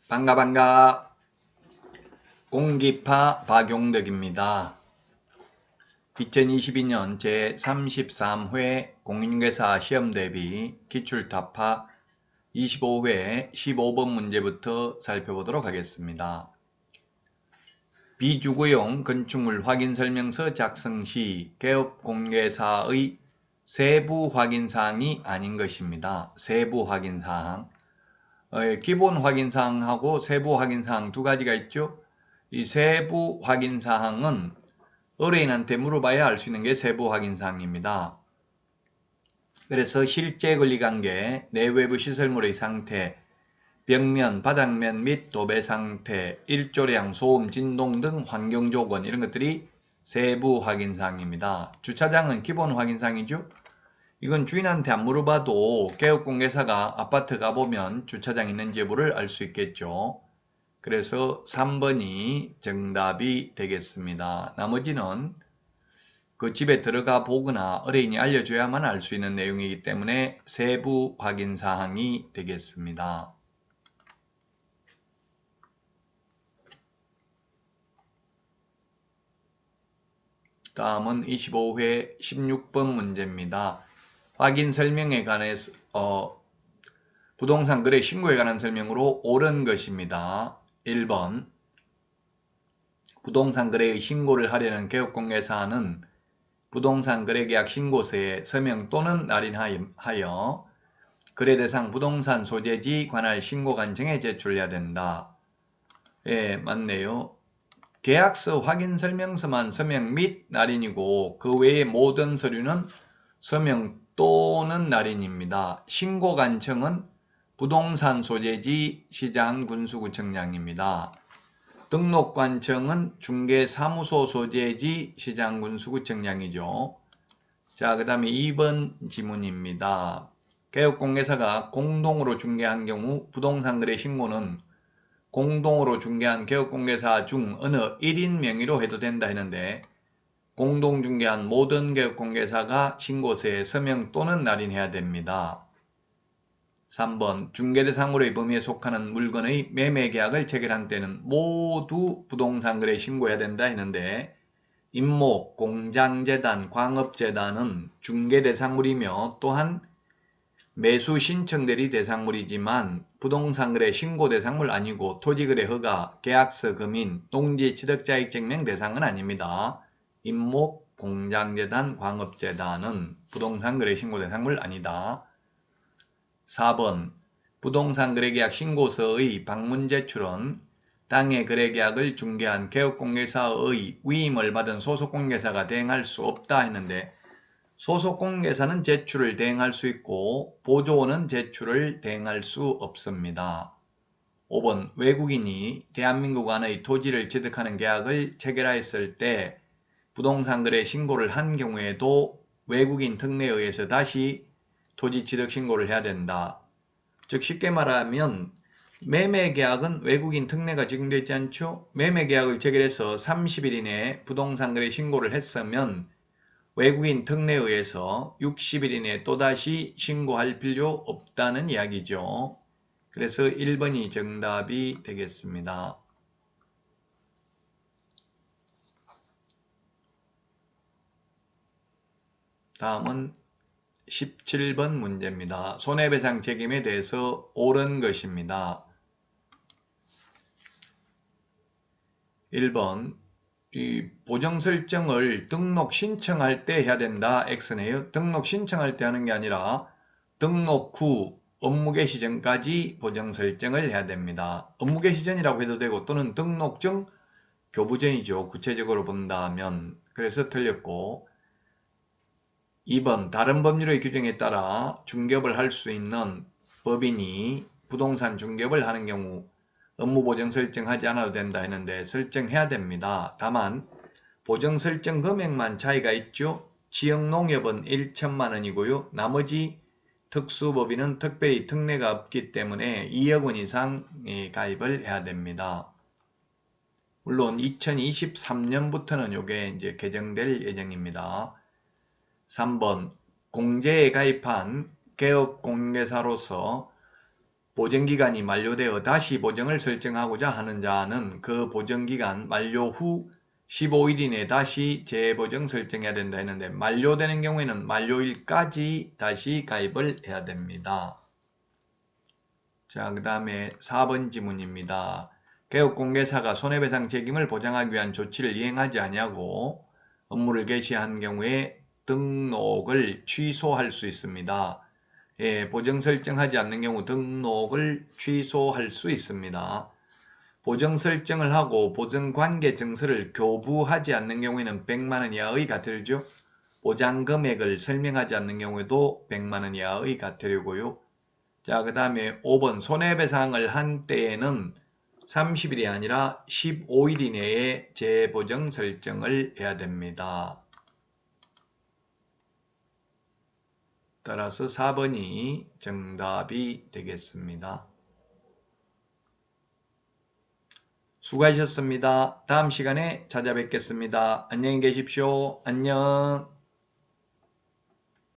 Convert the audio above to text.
반가. 공기파 박용덕입니다. 2022년 제33회 공인중개사 시험대비 기출타파 25회 15번 문제부터 살펴보도록 하겠습니다. 비주거용 건축물 확인설명서 작성 시 개업공개사의 세부 확인사항이 아닌 것입니다. 세부 확인사항. 기본 확인사항하고 세부 확인사항 두 가지가 있죠. 이 세부 확인사항은 의뢰인한테 물어봐야 알 수 있는 게 세부 확인사항입니다. 그래서 실제 권리관계, 내외부 시설물의 상태, 벽면, 바닥면 및 도배 상태, 일조량, 소음, 진동 등 환경조건 이런 것들이 세부 확인사항입니다. 주차장은 기본 확인사항이죠. 이건 주인한테 안 물어봐도 개업공개사가 아파트 가보면 주차장 있는지 여부를 알 수 있겠죠. 그래서 3번이 정답이 되겠습니다. 나머지는 그 집에 들어가 보거나 의뢰인이 알려줘야만 알 수 있는 내용이기 때문에 세부 확인사항이 되겠습니다. 다음은 25회 16번 문제입니다. 확인 설명에 관해서 부동산 거래 신고에 관한 설명으로 옳은 것입니다. 1번 부동산 거래의 신고를 하려는 개업공개사는 부동산 거래계약 신고서에 서명 또는 날인하여 거래대상 부동산 소재지 관할 신고관청에 제출해야 된다. 예, 맞네요. 계약서 확인설명서만 서명 및 날인이고 그 외의 모든 서류는 서명 또는 날인입니다. 신고관청은 부동산 소재지 시장 군수구청장입니다. 등록관청은 중개사무소 소재지 시장 군수구청장이죠. 자, 그 다음에 2번 지문입니다. 개업공개사가 공동으로 중개한 경우 부동산 거래 신고는 공동으로 중개한 개업공개사 중 어느 1인 명의로 해도 된다 했는데 공동 중개한 모든 개업공개사가 신고서에 서명 또는 날인해야 됩니다. 3번 중개대상물의 범위에 속하는 물건의 매매계약을 체결한 때는 모두 부동산 거래 신고해야 된다 했는데 임목, 공장재단, 광업재단은 중개대상물이며 또한 매수 신청대리 대상물이지만 부동산 거래 신고 대상물 아니고 토지거래 허가, 계약서 금인, 농지 취득자익증명 대상은 아닙니다. 임목, 공장재단, 광업재단은 부동산 거래 신고 대상물 아니다. 4번 부동산 거래계약 신고서의 방문 제출은 땅의 거래계약을 중개한 개업공개사의 위임을 받은 소속공개사가 대행할 수 없다 했는데 소속공개사는 제출을 대행할 수 있고 보조원은 제출을 대행할 수 없습니다. 5번 외국인이 대한민국 안의 토지를 취득하는 계약을 체결하였을 때 부동산 거래 신고를 한 경우에도 외국인 특례에 의해서 다시 토지 취득 신고를 해야 된다. 즉 쉽게 말하면 매매계약은 외국인 특례가 적용되지 않죠. 매매계약을 체결해서 30일 이내에 부동산 거래 신고를 했으면 외국인 특례에 의해서 60일 이내에 또다시 신고할 필요 없다는 이야기죠. 그래서 1번이 정답이 되겠습니다. 다음은 17번 문제입니다. 손해배상 책임에 대해서 옳은 것입니다. 1번 이 보정 설정을 등록 신청할 때 해야 된다. X네요. 등록 신청할 때 하는 게 아니라 등록 후 업무 개시 전까지 보정 설정을 해야 됩니다. 업무 개시 전이라고 해도 되고 또는 등록 전 교부 전이죠. 구체적으로 본다면. 그래서 틀렸고 2번 다른 법률의 규정에 따라 중개업을 할 수 있는 법인이 부동산 중개업을 하는 경우 업무 보정 설정하지 않아도 된다 했는데 설정해야 됩니다. 다만 보정 설정 금액만 차이가 있죠. 지역농협은 1천만 원이고요. 나머지 특수법인은 특별히 특례가 없기 때문에 2억 원 이상 가입을 해야 됩니다. 물론 2023년부터는 이게 이제 개정될 예정입니다. 3번 공제에 가입한 개업공개사로서 보정기간이 만료되어 다시 보정을 설정하고자 하는 자는 그 보정기간 만료 후 15일 이내에 다시 재보정 설정해야 된다 했는데, 만료되는 경우에는 만료일까지 다시 가입을 해야 됩니다. 자, 그 다음에 4번 지문입니다. 개업공개사가 손해배상 책임을 보장하기 위한 조치를 이행하지 아니하고 업무를 개시한 경우에 등록을 취소할 수 있습니다. 예, 보정 설정하지 않는 경우 등록을 취소할 수 있습니다. 보정 설정을 하고 보정관계 증서를 교부하지 않는 경우에는 100만원 이하의 과태료죠. 보장 금액을 설명하지 않는 경우에도 100만원 이하의 과태료고요. 자, 그 다음에 5번 손해배상을 한 때에는 30일이 아니라 15일 이내에 재보정 설정을 해야 됩니다. 따라서 4번이 정답이 되겠습니다. 수고하셨습니다. 다음 시간에 찾아뵙겠습니다. 안녕히 계십시오. 안녕.